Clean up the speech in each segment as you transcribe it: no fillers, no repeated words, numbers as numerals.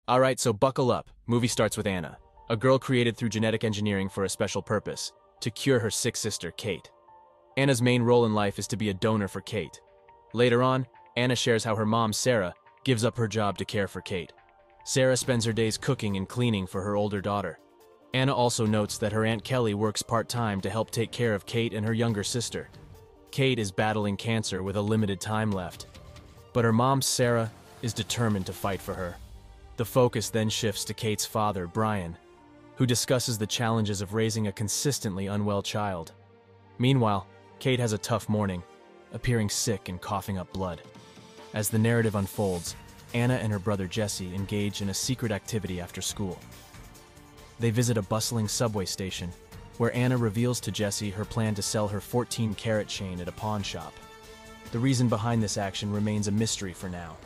Alright, so buckle up. Movie starts with Anna, a girl created through genetic engineering for a special purpose, to cure her sick sister, Kate. Anna's main role in life is to be a donor for Kate. Later on, Anna shares how her mom, Sarah, gives up her job to care for Kate. Sarah spends her days cooking and cleaning for her older daughter. Anna also notes that her Aunt Kelly works part-time to help take care of Kate and her younger sister. Kate is battling cancer with a limited time left, but her mom, Sarah, is determined to fight for her. The focus then shifts to Kate's father, Brian, who discusses the challenges of raising a consistently unwell child. Meanwhile, Kate has a tough morning, appearing sick and coughing up blood. As the narrative unfolds, Anna and her brother Jesse engage in a secret activity after school. They visit a bustling subway station, where Anna reveals to Jesse her plan to sell her 14-carat chain at a pawn shop. The reason behind this action remains a mystery for now.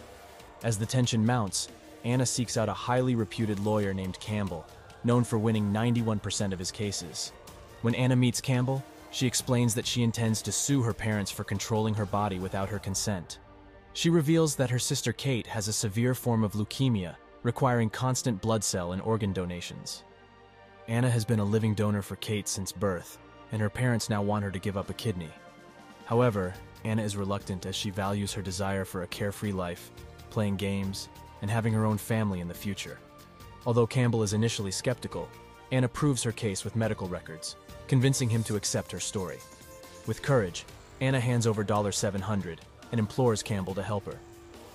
As the tension mounts, Anna seeks out a highly reputed lawyer named Campbell, known for winning 91% of his cases. When Anna meets Campbell, she explains that she intends to sue her parents for controlling her body without her consent. She reveals that her sister Kate has a severe form of leukemia, requiring constant blood cell and organ donations. Anna has been a living donor for Kate since birth, and her parents now want her to give up a kidney. However, Anna is reluctant as she values her desire for a carefree life, playing games, and having her own family in the future. Although Campbell is initially skeptical, Anna proves her case with medical records, convincing him to accept her story. With courage, Anna hands over $700 and implores Campbell to help her.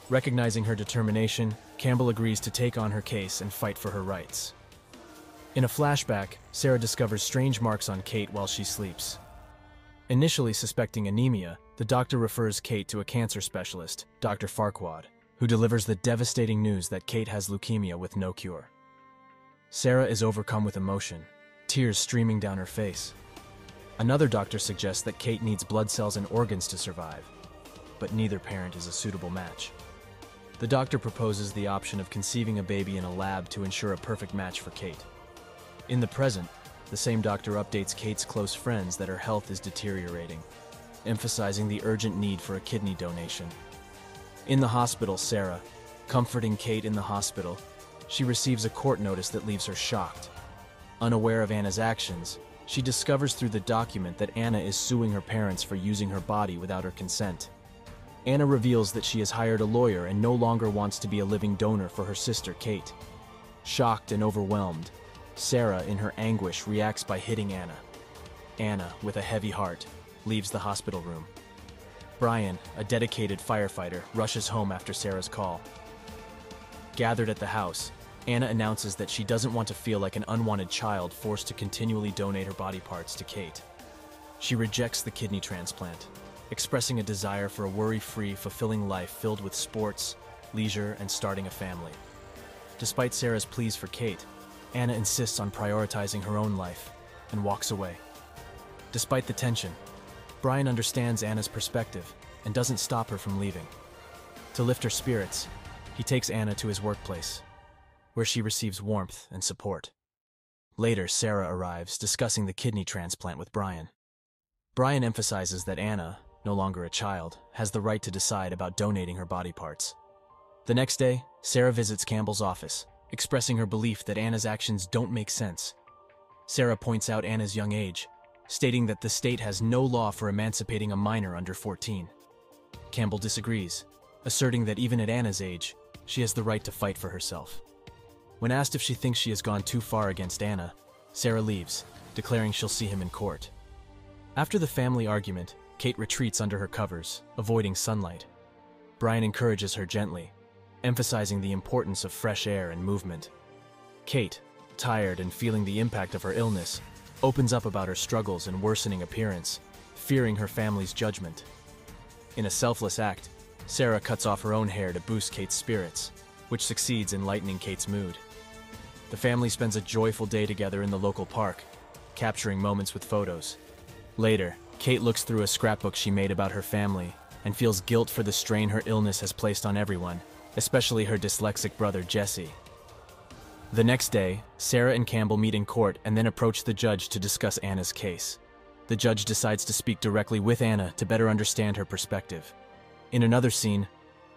Recognizing her determination, Campbell agrees to take on her case and fight for her rights. In a flashback, Sarah discovers strange marks on Kate while she sleeps. Initially suspecting anemia, the doctor refers Kate to a cancer specialist, Dr. Farquaad, who delivers the devastating news that Kate has leukemia with no cure. Sarah is overcome with emotion, tears streaming down her face. Another doctor suggests that Kate needs blood cells and organs to survive, but neither parent is a suitable match. The doctor proposes the option of conceiving a baby in a lab to ensure a perfect match for Kate. In the present, the same doctor updates Kate's close friends that her health is deteriorating, emphasizing the urgent need for a kidney donation. In the hospital, Sarah, comforting Kate in the hospital, she receives a court notice that leaves her shocked. Unaware of Anna's actions, she discovers through the document that Anna is suing her parents for using her body without her consent. Anna reveals that she has hired a lawyer and no longer wants to be a living donor for her sister, Kate. Shocked and overwhelmed, Sarah, in her anguish, reacts by hitting Anna. Anna, with a heavy heart, leaves the hospital room. Brian, a dedicated firefighter, rushes home after Sarah's call. Gathered at the house, Anna announces that she doesn't want to feel like an unwanted child forced to continually donate her body parts to Kate. She rejects the kidney transplant, expressing a desire for a worry-free, fulfilling life filled with sports, leisure, and starting a family. Despite Sarah's pleas for Kate, Anna insists on prioritizing her own life and walks away. Despite the tension, Brian understands Anna's perspective and doesn't stop her from leaving. To lift her spirits, he takes Anna to his workplace, where she receives warmth and support. Later, Sarah arrives, discussing the kidney transplant with Brian. Brian emphasizes that Anna, no longer a child, has the right to decide about donating her body parts. The next day, Sarah visits Campbell's office, expressing her belief that Anna's actions don't make sense. Sarah points out Anna's young age, stating that the state has no law for emancipating a minor under 14. Campbell disagrees, asserting that even at Anna's age, she has the right to fight for herself. When asked if she thinks she has gone too far against Anna, Sarah leaves, declaring she'll see him in court. After the family argument, Kate retreats under her covers, avoiding sunlight. Brian encourages her gently, emphasizing the importance of fresh air and movement. Kate, tired and feeling the impact of her illness, opens up about her struggles and worsening appearance, fearing her family's judgment. In a selfless act, Sarah cuts off her own hair to boost Kate's spirits, which succeeds in lightening Kate's mood. The family spends a joyful day together in the local park, capturing moments with photos. Later, Kate looks through a scrapbook she made about her family and feels guilt for the strain her illness has placed on everyone, especially her dyslexic brother Jesse. The next day, Sarah and Campbell meet in court and then approach the judge to discuss Anna's case. The judge decides to speak directly with Anna to better understand her perspective. In another scene,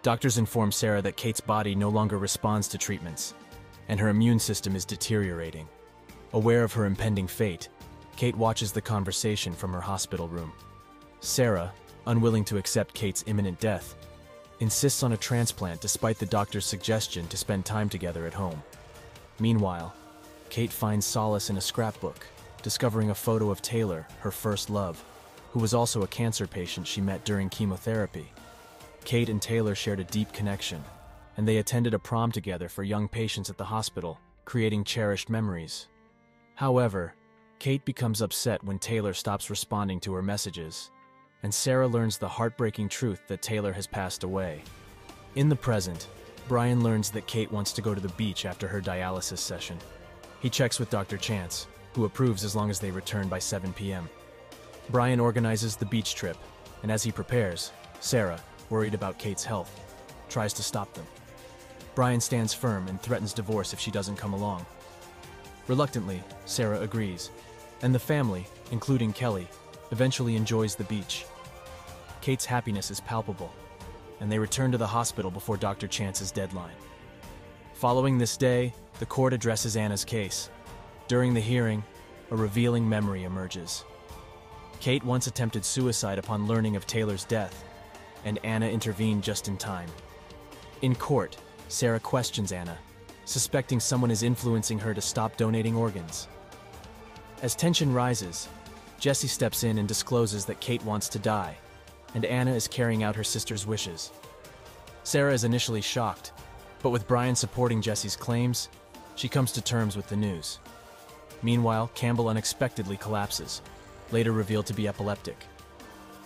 doctors inform Sarah that Kate's body no longer responds to treatments, and her immune system is deteriorating. Aware of her impending fate, Kate watches the conversation from her hospital room. Sarah, unwilling to accept Kate's imminent death, insists on a transplant despite the doctor's suggestion to spend time together at home. Meanwhile, Kate finds solace in a scrapbook, discovering a photo of Taylor, her first love, who was also a cancer patient she met during chemotherapy. Kate and Taylor shared a deep connection, and they attended a prom together for young patients at the hospital, creating cherished memories. However, Kate becomes upset when Taylor stops responding to her messages, and Sarah learns the heartbreaking truth that Taylor has passed away. In the present, Brian learns that Kate wants to go to the beach after her dialysis session. He checks with Dr. Chance, who approves as long as they return by 7 p.m. Brian organizes the beach trip, and as he prepares, Sarah, worried about Kate's health, tries to stop them. Brian stands firm and threatens divorce if she doesn't come along. Reluctantly, Sarah agrees, and the family, including Kelly, eventually enjoys the beach. Kate's happiness is palpable, and they return to the hospital before Dr. Chance's deadline. Following this day, the court addresses Anna's case. During the hearing, a revealing memory emerges. Kate once attempted suicide upon learning of Taylor's death, and Anna intervened just in time. In court, Sarah questions Anna, suspecting someone is influencing her to stop donating organs. As tension rises, Jesse steps in and discloses that Kate wants to die, and Anna is carrying out her sister's wishes. Sarah is initially shocked, but with Brian supporting Jesse's claims, she comes to terms with the news. Meanwhile, Campbell unexpectedly collapses, later revealed to be epileptic.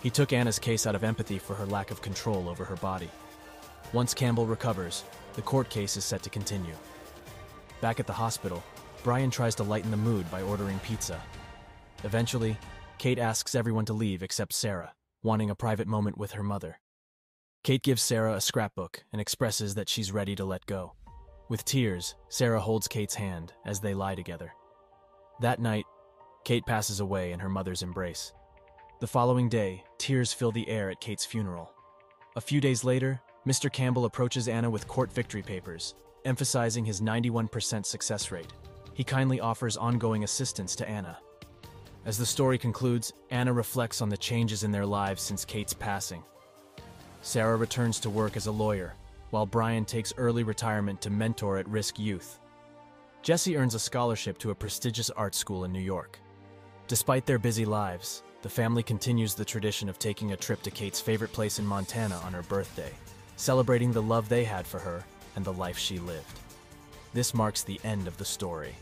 He took Anna's case out of empathy for her lack of control over her body. Once Campbell recovers, the court case is set to continue. Back at the hospital, Brian tries to lighten the mood by ordering pizza. Eventually, Kate asks everyone to leave except Sarah, wanting a private moment with her mother. Kate gives Sarah a scrapbook and expresses that she's ready to let go. With tears, Sarah holds Kate's hand as they lie together. That night, Kate passes away in her mother's embrace. The following day, tears fill the air at Kate's funeral. A few days later, Mr. Campbell approaches Anna with court victory papers, emphasizing his 91% success rate. He kindly offers ongoing assistance to Anna. As the story concludes, Anna reflects on the changes in their lives since Kate's passing. Sarah returns to work as a lawyer, while Brian takes early retirement to mentor at-risk youth. Jesse earns a scholarship to a prestigious art school in New York. Despite their busy lives, the family continues the tradition of taking a trip to Kate's favorite place in Montana on her birthday, celebrating the love they had for her and the life she lived. This marks the end of the story.